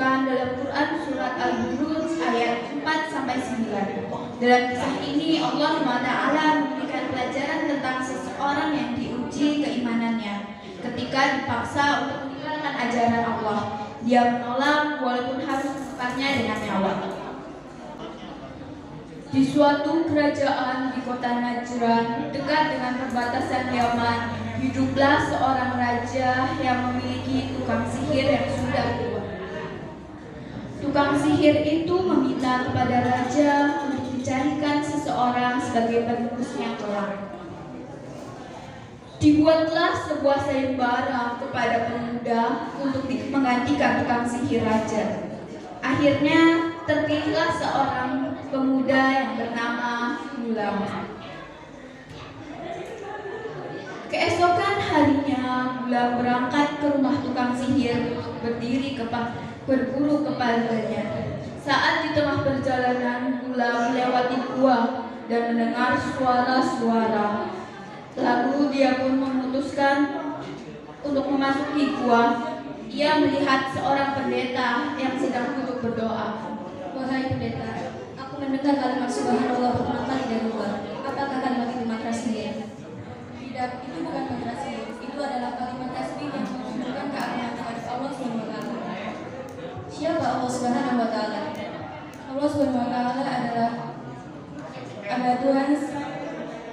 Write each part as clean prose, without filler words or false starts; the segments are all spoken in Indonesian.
disebutkan dalam Quran surat Al-Buruj ayat 4-9. Dalam kisah ini Allah SWT memberikan pelajaran tentang seseorang yang diuji keimanannya ketika dipaksa untuk meninggalkan ajaran Allah. Dia menolak walaupun harus menekannya dengan nyawa. Di suatu kerajaan di kota Najran dekat dengan perbatasan Yaman, hiduplah seorang raja yang memiliki tukang sihir yang sudah tua. Tukang sihir itu meminta kepada raja untuk dicarikan seseorang sebagai penerusnya kelak. Dibuatlah sebuah sayembara kepada pemuda untuk menggantikan tukang sihir raja. Akhirnya terpilihlah seorang pemuda yang bernama Gulam. Keesokan harinya, Gulam berangkat ke rumah tukang sihir, berburu kepadanya. Saat di tengah perjalanan, Gulam melewati gua dan mendengar suara-suara. Lalu dia pun memutuskan untuk memasuki gua. Ia melihat seorang pendeta yang sedang duduk berdoa. Wahai pendeta, aku mendengar kalimat subhanallah berulang kali dari luar. Apakah kalimat itu mantra sihir? Tidak, itu bukan mantra sihir. Itu adalah kalimat tasbih yang menunjukkan keagungan kepada Allah SWT. Siapa Allah SWT? Allah SWT adalah Tuhan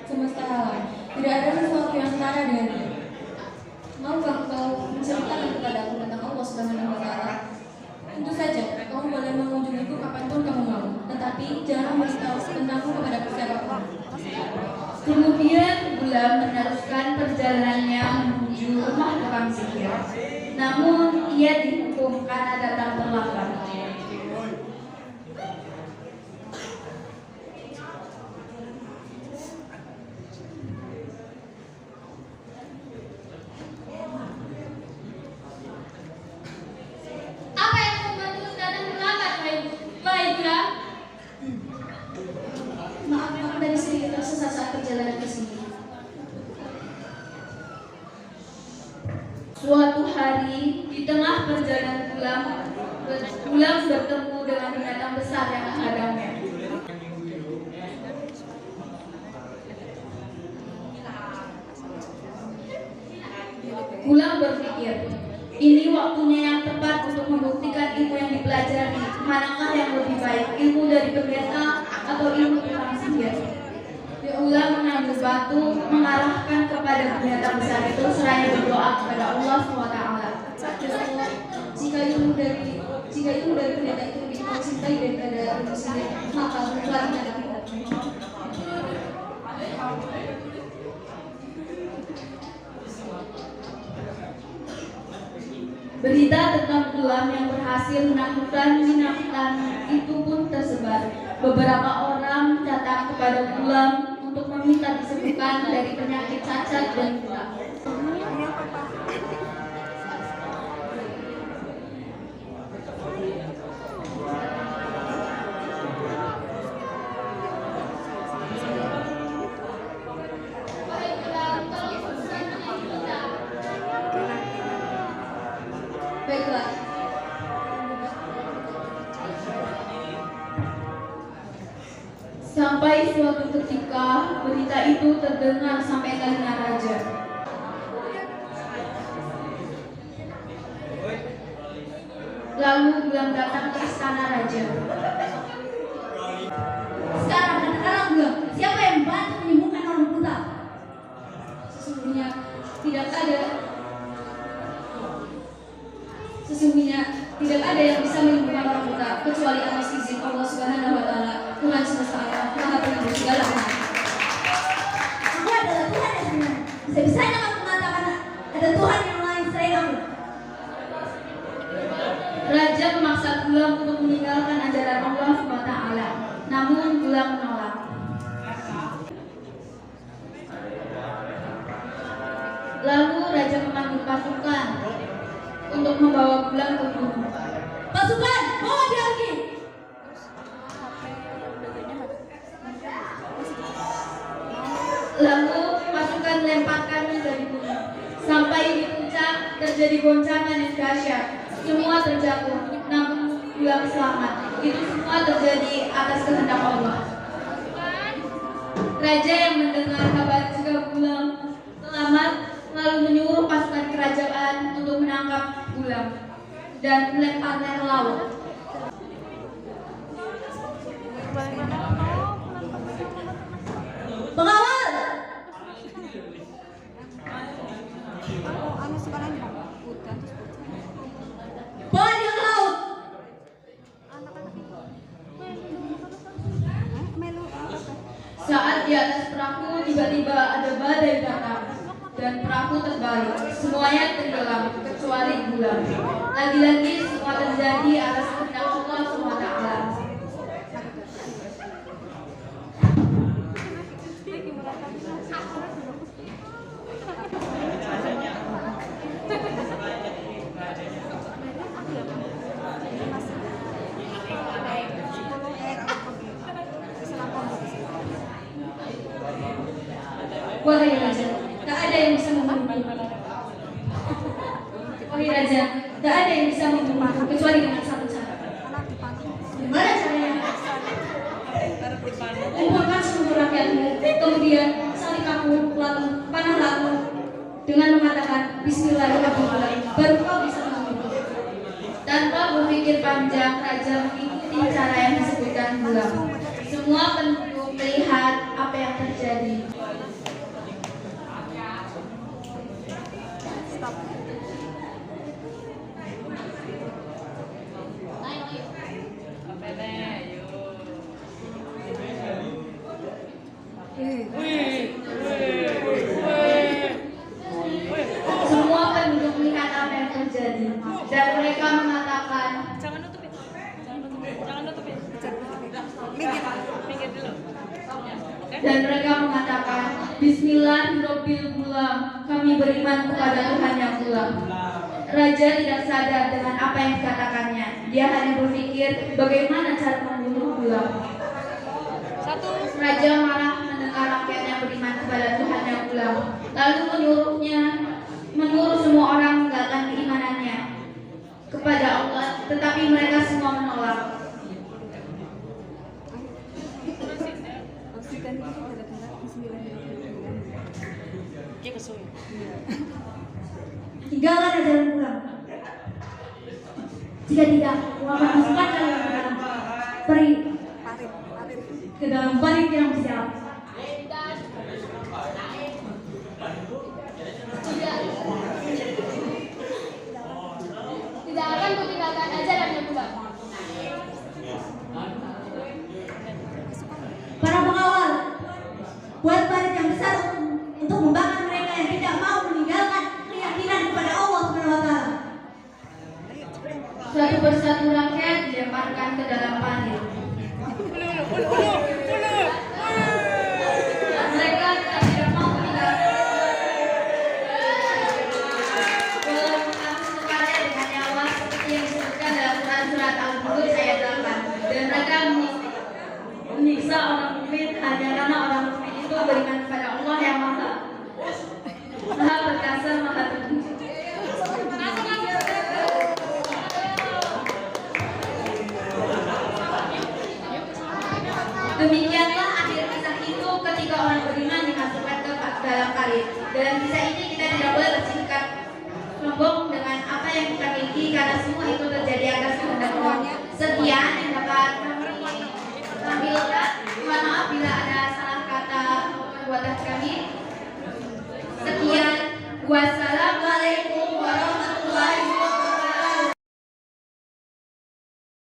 semesta alam. Tidak ada sesuatu yang setara dengannya. Maukah kau menceritakan kepadaku tentang Allah SWT? Tentu saja, kamu boleh mengunjungiku kapanpun kamu mau, tetapi jangan beritahu tentangku kepada siapapun. Kemudian Gulam meneruskan perjalanannya menuju rumah tukang sihir. Namun ia dihukum karena datang terlambat. Maaf, aku dari sini tersesat saat perjalanan ke sini. Suatu hari di tengah perjalanan Gulam bertemu dengan binatang besar yang menghadangnya. Gulam berpikir, ini waktunya yang tepat untuk membuktikan ilmu yang dipelajari. Manakah yang lebih baik, ilmu dari pendeta atau ilmu tukang sihir? Gulam mengambil batu, mengarahkan kepada binatang besar itu seraya berdoa kepada Allah SWT. Jika ilmu dari pendeta itu lebih kau cintai daripada ilmu sihir, maka keluarnya dari kita. Berita tentang Gulam yang berhasil menaklukkan binatang itu pun tersebar. Beberapa orang datang kepada Gulam untuk meminta disembuhkan dari penyakit cacat dan buta. Baiklah. Sampai suatu ketika berita itu terdengar sampai telinga raja. Lalu Gulam datang ke istana raja. Sekarang Gulam, siapa yang membantu menyembuhkan orang buta? Sesungguhnya tidak ada yang bisa menyembuhkan orang buta kecuali atas izin Allah SWT, Tuhan semesta alam, Maha Penyembuh segala hal. Aku adalah Tuhan yang sebenarnya. Bisa-bisanya kamu mengatakan ada Tuhan yang lain selain aku. Raja memaksa Gulam untuk meninggalkan ajaran Allah SWT. Namun Gulam menolak. Lalu raja memanggil pasukan untuk membawa Gulam ke gunung. Pasukan, bawa dia pergi. Lalu pasukan melemparkannya dari gunung. Sampai di puncak terjadi goncangan yang dahsyat. Semua terjatuh. Namun pulang selamat. Itu semua terjadi atas kehendak Allah. Raja yang mendengar kabar juga pulang selamat lalu menyuruh pasukan kerajaan untuk menangkap Gulam dan melemparnya ke laut. Pengawal! Bawa dia ke laut! Saat di atas perahu tiba-tiba ada badai datang dan perahu terbalik. Semuanya tenggelam kecuali Gulam. Lagi-lagi semua terjadi atas kehendak Allah SWT. Wahai Raja, tak ada yang bisa membunuhku. Wahai Raja, tak ada yang bisa membunuhku kecuali dengan satu cara. Gimana caranya? Kumpulkan seluruh rakyatmu, kemudian salib aku, lalu panahlah aku dengan mengatakan Bismillahirrahmanirrahim. Baru kau bisa membunuhku. Tanpa berpikir panjang, Raja mengikuti cara yang disebutkan Gulam. Semua penduduk melihat apa yang terjadi. Semua penduduk melihat apa yang terjadi dan mereka mengatakan, Jangan nutupin. Minggir dulu. dan mereka mengatakan, Bismillahirrahmanirrahim, kami beriman kepada Tuhan yang Gulam. Raja tidak sadar dengan apa yang dikatakannya. Dia hanya berpikir bagaimana cara membunuh Gulam. Raja marah mendengar rakyatnya beriman kepada Tuhan yang Gulam, lalu menyuruh semua orang meninggalkan keimanannya kepada Allah, tetapi mereka semua menolak. Tinggalkan ajaran Gulam. Jika tidak, aku akan masukkan kalian ke dalam parit yang bersiap. Tidak akan kutinggalkan ajaran yang Gulam. Para pengawal, buat parit yang besar untuk membakar mereka yang tidak mau meninggalkan keyakinan kepada Allah SWT. Satu persatu rakyat dilemparkan ke dalam parit. Mereka tidak mau meninggalkan. Gulam mengaku kepada dengan nyawa seperti yang disebutkan dalam Quran surat Al-Mulk ayat 8. Dan mereka menyiksa orang mukmin hanya karena orang mukmin itu beriman kepada Allah yang Maha Perkasa, Maha Tinggi. Demikianlah akhir kisah itu ketika orang beriman dimasukkan ke dalam parit. Dalam kisah ini